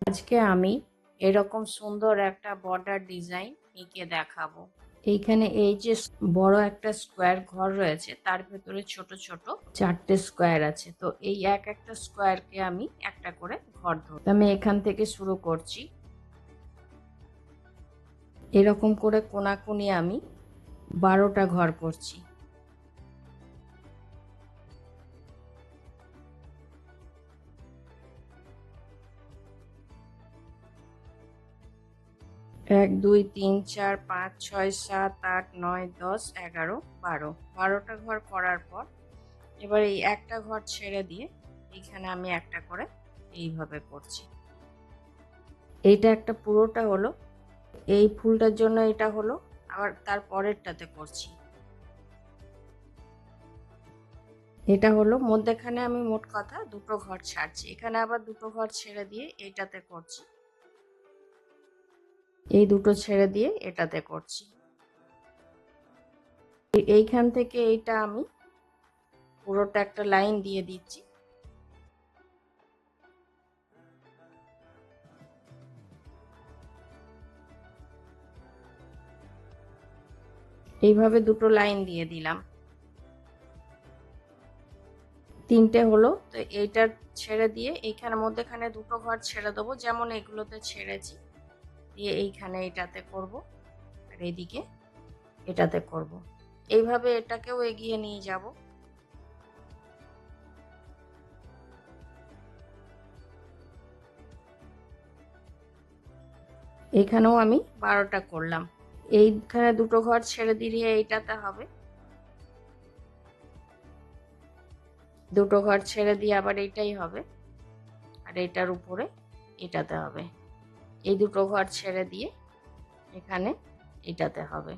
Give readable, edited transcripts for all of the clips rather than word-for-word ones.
আজকে আমি এরকম সুন্দর একটা বর্ডার ডিজাইন এঁকে দেখাবো। এইখানে এই যে বড় একটা স্কোয়ার ঘর রয়েছে, তার ভেতরে ছোট ছোট 4টে স্কোয়ার আছে। তো এই এক একটা স্কোয়ারকে আমি একটা করে ঘর ধরব। আমি এখান থেকে শুরু করছি। এরকম করে কোনাকুনি আমি 12টা ঘর করছি। এক দুই তিন চার পাঁচ ছয় সাত আট নয় 10 11 12। 12টা ঘর করার পর এবার এই একটা ঘর ছেড়ে দিয়ে এইখানে আমি একটা করে এইভাবে করছি। এইটা একটা পুরোটা হলো। এই ফুলটার জন্য এটা হলো, আবার তার পরেরটাতে করছি। এটা হলো মধ্যেখানে আমি মোট কথা দুটো ঘর ছাড়ছি, এখানে আবার দুটো ঘর ছেড়ে দিয়ে এইটাতে করছি, এই দুটো ছেড়ে দিয়ে এটাতে করছি। এইখান থেকে এইটা আমি পুরোটা একটা লাইন দিয়ে দিচ্ছি। এইভাবে দুটো লাইন দিয়ে দিলাম। তিনটে হলো। তো এইটার ছেড়ে দিয়ে এইখানে মধ্যেখানে দুটো ঘর ছেড়ে দেবো, যেমন এগুলোতে ছেড়েছি, দিয়ে এইখানে এটাতে করব, আর এইদিকে এটাতে করব। এইভাবে এটাকেও এগিয়ে নিয়ে যাব। এখানেও আমি 12টা করলাম। এইখানে দুটো ঘর ছেড়ে দিয়ে এইটাতে হবে, দুটো ঘর ছেড়ে দিয়ে আবার এইটাই হবে, আর এটার উপরে এটাতে হবে। এই দুটো ঘর ছেড়ে দিয়ে এখানে এটাতে হবে।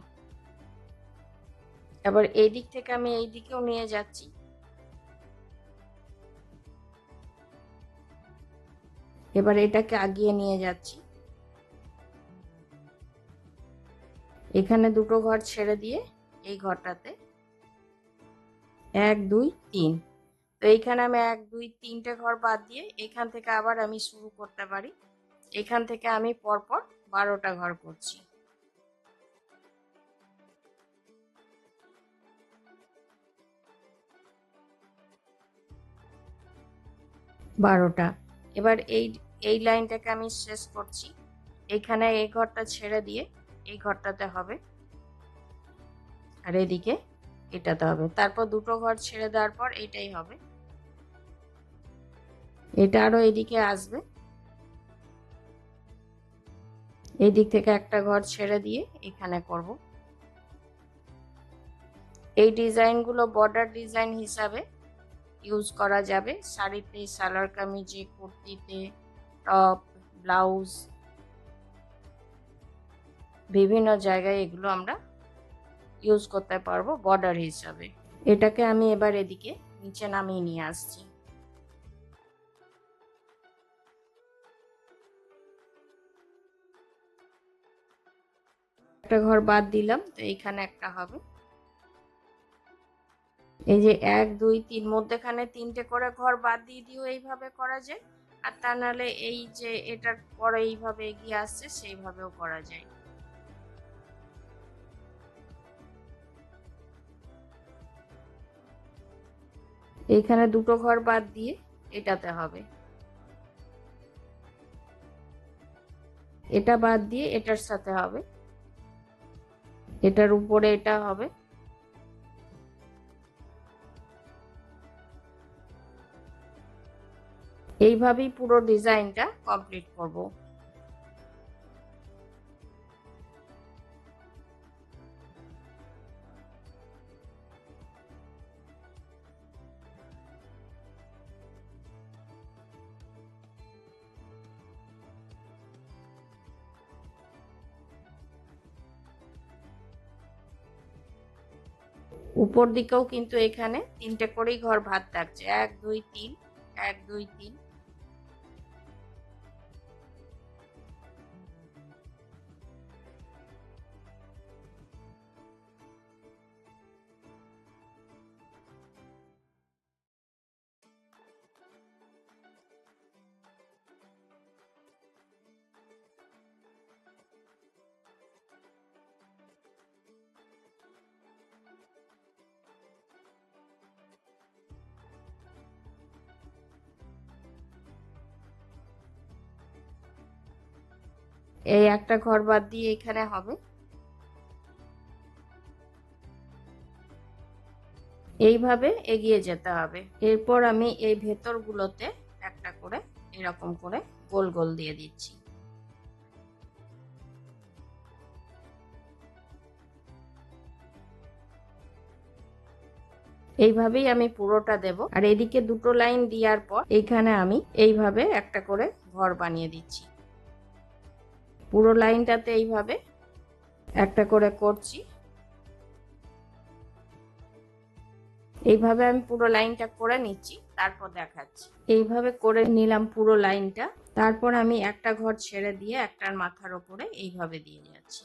এবার এই দিক থেকে আমি এই দিকেও নিয়ে যাচ্ছি। এবার এটাকে আগিয়ে নিয়ে যাচ্ছি। এখানে দুটো ঘর ছেড়ে দিয়ে এই ঘরটাতে 1 2 3। তো এইখানে আমি 1 2 3টে ঘর বাদ দিয়ে এখান থেকে আবার আমি শুরু করতে পারি। এখান থেকে আমি পরপর 12টা ঘর করছি। বারোটা। এবার এই লাইনটাকে আমি শেষ করছি। এইখানে এই ঘরটা ছেড়ে দিয়ে এই ঘরটাতে হবে, আর এদিকে এটাতে হবে। তারপর দুটো ঘর ছেড়ে দেওয়ার পর এটাই হবে, এটা আরো এদিকে আসবে। এই দিক থেকে একটা ঘর ছেড়ে দিয়ে এখানে করব। এই ডিজাইনগুলো বর্ডার ডিজাইন হিসাবে ইউজ করা যাবে শাড়িতে, সালোয়ার কামিজে, কুর্তিতে, টপ, ব্লাউজ, বিভিন্ন জায়গায় এগুলো আমরা ইউজ করতে পারবো বর্ডার হিসাবে। এটাকে আমি এবার এদিকে নিচে নামিয়ে নিয়ে আসছি। একটা ঘর বাদ দিলাম, তো এইখানে একটা হবে। এই যে 1 2 3 মধ্যেখানে 3টে করে ঘর বাদ দিয়ে দিও, এইভাবে করা যায়। আর তা নাহলে এই যে এটার পরে এইভাবে এগিয়ে আসছে সেইভাবেও করা যায়। এইখানে দুটো ঘর বাদ দিয়ে এটাতে হবে, এটা বাদ দিয়ে এটার সাথে হবে, এটার উপরে এটা হবে। এইভাবেই পুরো ডিজাইনটা কমপ্লিট করব। উপর দিকেও কিন্তু এখানে 3টে করেই ঘর ভাত থাকছে, 1 2 3, 1 2 3। এই একটা ঘর বাদ দিয়ে এখানে হবে। এইভাবে এগিয়ে যেতে হবে। এরপর আমি এই ভেতরগুলোতে একটা করে এরকম করে গোল গোল দিয়ে দিচ্ছি। এইভাবেই আমি পুরোটা দেব। আর এদিকে দুটো লাইন দেওয়ার পর এইখানে আমি এইভাবে একটা করে ঘর বানিয়ে দিচ্ছি। পুরো লাইনটাতে এইভাবে একটা করে করছি। এইভাবে আমি পুরো লাইনটা করে নিচ্ছি, তারপর দেখাচ্ছি। এইভাবে করে নিলাম পুরো লাইনটা। তারপর আমি একটা ঘর ছেড়ে দিয়ে একটার মাথার উপরে এইভাবে দিয়ে যাচ্ছি।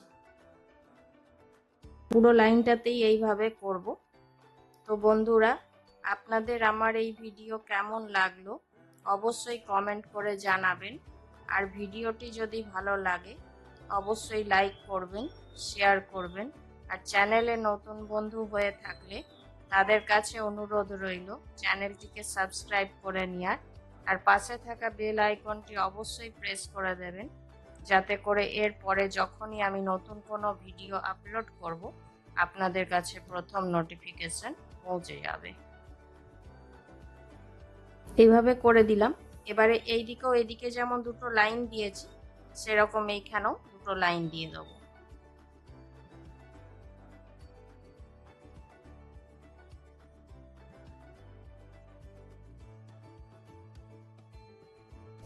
পুরো লাইনটাতেই এইভাবে করব। তো বন্ধুরা, আপনাদের আমার এই ভিডিও কেমন লাগলো অবশ্যই কমেন্ট করে জানাবেন। আর ভিডিওটি যদি ভালো লাগে অবশ্যই লাইক করবেন, শেয়ার করবেন। আর চ্যানেলে নতুন বন্ধু হয়ে থাকলে তাদের কাছে অনুরোধ রইল চ্যানেলটিকে সাবস্ক্রাইব করে নেওয়ার। আর পাশে থাকা বেল আইকনটি অবশ্যই প্রেস করে দেবেন, যাতে করে এর পরে যখনই আমি নতুন কোনো ভিডিও আপলোড করব আপনাদের কাছে প্রথম নোটিফিকেশন পৌঁছে যাবে। এইভাবে করে দিলাম। এবারে এই দিকেও এদিকে যেমন দুটো লাইন দিয়েছি সেরকম এইখানেও দুটো লাইন দিয়ে দেবো।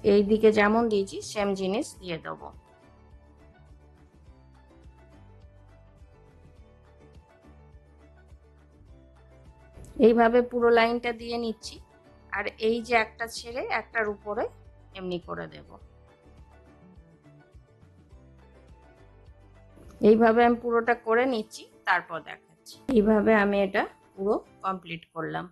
এই দিকে যেমন দিয়েছি সেম জিনিস দিয়ে দেবো। এইভাবে পুরো লাইনটা দিয়ে নিচ্ছি। আর এই যে একটা ছেড়ে একটার উপরে এমনি করে দেব। এইভাবে আমি পুরোটা করে নিচ্ছি, তারপর দেখাচ্ছি। এইভাবে আমি এটা পুরো কমপ্লিট করলাম।